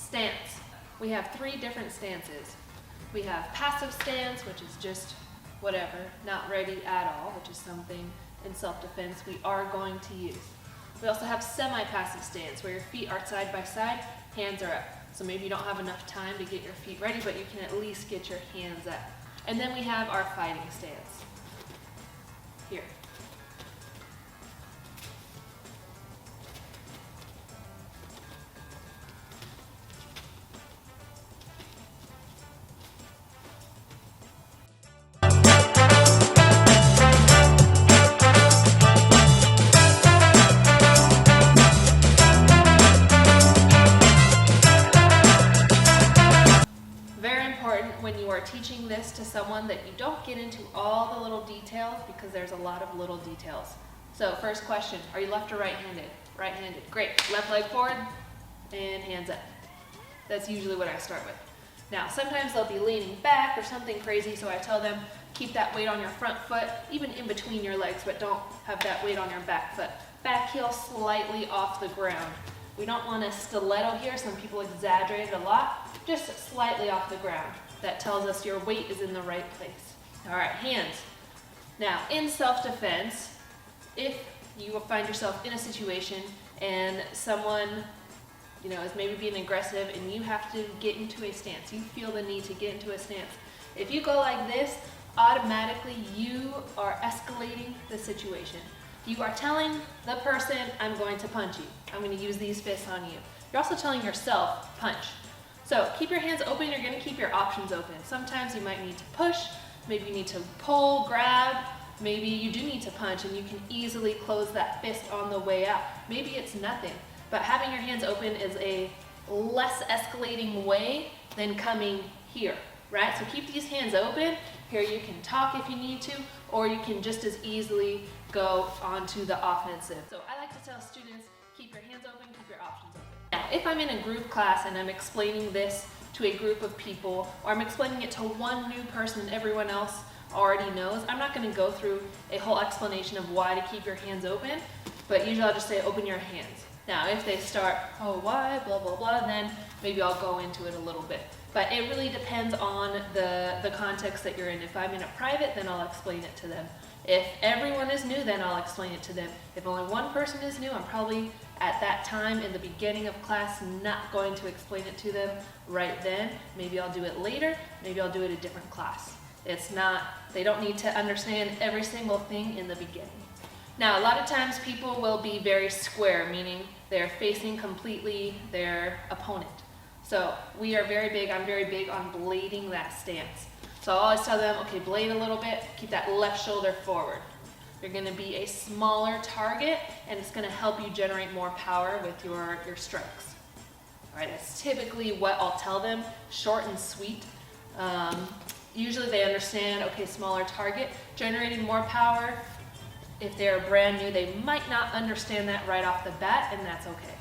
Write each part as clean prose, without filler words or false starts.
Stance. We have 3 different stances. We have passive stance, which is just whatever, not ready at all, which is something in self-defense we are going to use. We also have semi-passive stance, where your feet are side by side, hands are up. So maybe you don't have enough time to get your feet ready, but you can at least get your hands up. And then we have our fighting stance. Here. When you are teaching this to someone, that you don't get into all the little details, because there's a lot of little details. So first question, are you left or right-handed? Right-handed, great. Left leg forward and hands up. That's usually what I start with. Now sometimes they'll be leaning back or something crazy, so I tell them keep that weight on your front foot, even in between your legs, but don't have that weight on your back foot. Back heel slightly off the ground. We don't want a stiletto here, some people exaggerate it a lot, just slightly off the ground. That tells us your weight is in the right place. All right, hands. Now, in self-defense, if you find yourself in a situation and someone, is maybe being aggressive and you have to get into a stance, you feel the need to get into a stance. If you go like this, automatically you are escalating the situation. You are telling the person, I'm going to punch you. I'm going to use these fists on you. You're also telling yourself, punch. So keep your hands open, you're going to keep your options open. Sometimes you might need to push, maybe you need to pull, grab, maybe you do need to punch and you can easily close that fist on the way out. Maybe it's nothing, but having your hands open is a less escalating way than coming here, right? So keep these hands open. Here you can talk if you need to, or you can just as easily go onto the offensive. So I like to tell students, keep your hands open, keep your options open. Now, if I'm in a group class and I'm explaining this to a group of people, or I'm explaining it to one new person and everyone else already knows, I'm not going to go through a whole explanation of why to keep your hands open, but usually I'll just say open your hands. Now, if they start, oh, why, blah, blah, blah, then maybe I'll go into it a little bit. But it really depends on the context that you're in. If I'm in a private, then I'll explain it to them. If everyone is new, then I'll explain it to them. If only one person is new, I'm probably at that time in the beginning of class not going to explain it to them right then. Maybe I'll do it later, maybe I'll do it a different class. It's not, they don't need to understand every single thing in the beginning. Now, a lot of times people will be very square, meaning they're facing completely their opponent. So we are very big, I'm very big on blading that stance. So I'll always tell them, okay, blade a little bit, keep that left shoulder forward. You're going to be a smaller target, and it's going to help you generate more power with your strikes. All right, that's typically what I'll tell them, short and sweet. Usually they understand, okay, smaller target, generating more power. If they're brand new, they might not understand that right off the bat, and that's okay.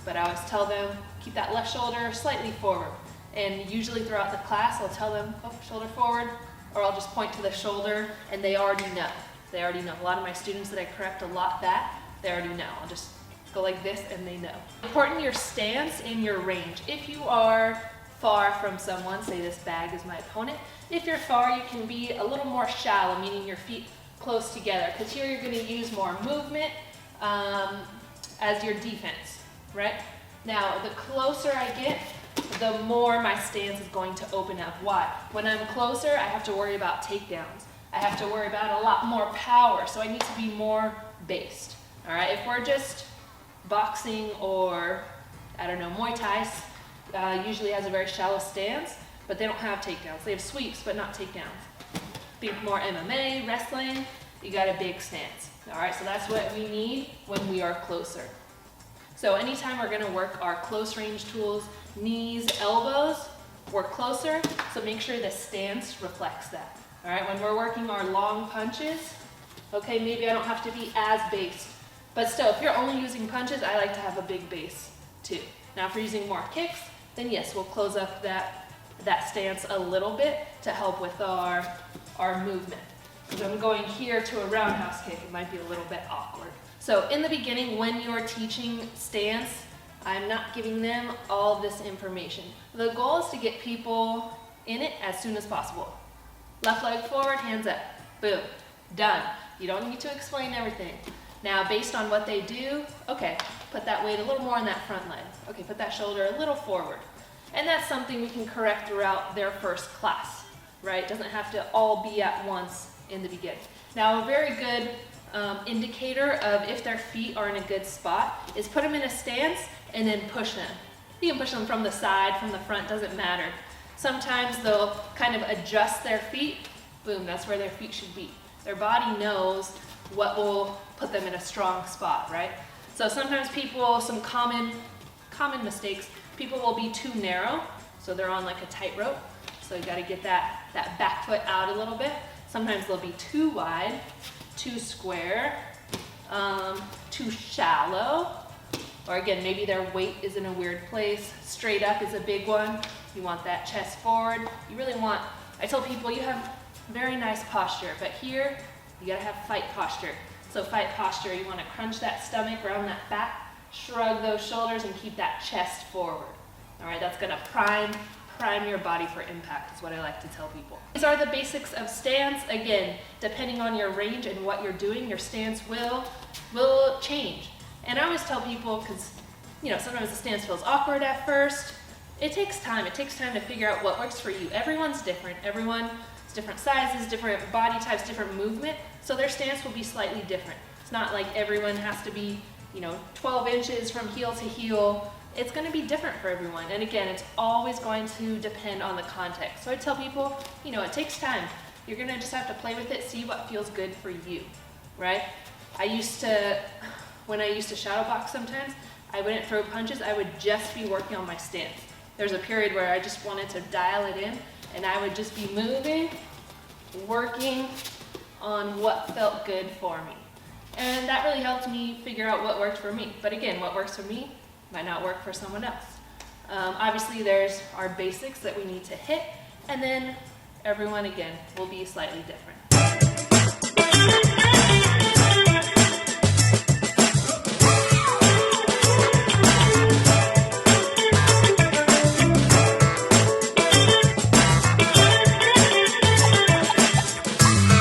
But I always tell them, keep that left shoulder slightly forward. And usually throughout the class, I'll tell them, oh, shoulder forward, or I'll just point to the shoulder, and they already know. They already know. A lot of my students that I correct a lot that, they already know. I'll just go like this, and they know. Important your stance and your range. If you are far from someone, say this bag is my opponent, if you're far, you can be a little more shallow, meaning your feet close together, because here you're going to use more movement as your defense, right? Now, the closer I get, the more my stance is going to open up. Why? When I'm closer, I have to worry about takedowns. I have to worry about a lot more power, so I need to be more based. All right, if we're just boxing or, I don't know, Muay Thai usually has a very shallow stance, but they don't have takedowns. They have sweeps, but not takedowns. Be more MMA, wrestling, you got a big stance. All right, so that's what we need when we are closer. So anytime we're gonna work our close range tools, knees, elbows, we're closer, so make sure the stance reflects that. All right, when we're working our long punches, okay, maybe I don't have to be as based, but still, if you're only using punches, I like to have a big base too. Now, if we're using more kicks, then yes, we'll close up that stance a little bit to help with our movement. If I'm going here to a roundhouse kick, it might be a little bit awkward. So in the beginning, when you're teaching stance, I'm not giving them all this information. The goal is to get people in it as soon as possible. Left leg forward, hands up. Boom. Done. You don't need to explain everything. Now, based on what they do, okay, put that weight a little more on that front leg. Okay, put that shoulder a little forward. And that's something we can correct throughout their first class, right? It doesn't have to all be at once in the beginning. Now, a very good indicator of if their feet are in a good spot is put them in a stance and then push them. You can push them from the side, from the front, doesn't matter. Sometimes they'll kind of adjust their feet. Boom, that's where their feet should be. Their body knows what will put them in a strong spot, right? So sometimes people, some common mistakes, people will be too narrow, so they're on like a tightrope. So you gotta get that back foot out a little bit. Sometimes they'll be too wide, too square, too shallow, or again, maybe their weight is in a weird place. Straight up is a big one. You want that chest forward. You really want, I tell people you have very nice posture, but here you gotta have fight posture. So fight posture, you wanna crunch that stomach around that back, shrug those shoulders and keep that chest forward. All right, that's gonna prime your body for impact is what I like to tell people. These are the basics of stance. Again, depending on your range and what you're doing, your stance will change. And I always tell people, because sometimes the stance feels awkward at first. It takes time. It takes time to figure out what works for you. Everyone's different. Everyone's different sizes, different body types, different movement. So their stance will be slightly different. It's not like everyone has to be 12 inches from heel to heel. It's going to be different for everyone. And again, it's always going to depend on the context. So I tell people, it takes time. You're going to just have to play with it, see what feels good for you, right? When I used to shadow box sometimes, I wouldn't throw punches. I would just be working on my stance. There's a period where I just wanted to dial it in, and I would just be moving, working on what felt good for me. And that really helped me figure out what worked for me. But again, what works for me might not work for someone else. Obviously, there's our basics that we need to hit, and then everyone, again, will be slightly different.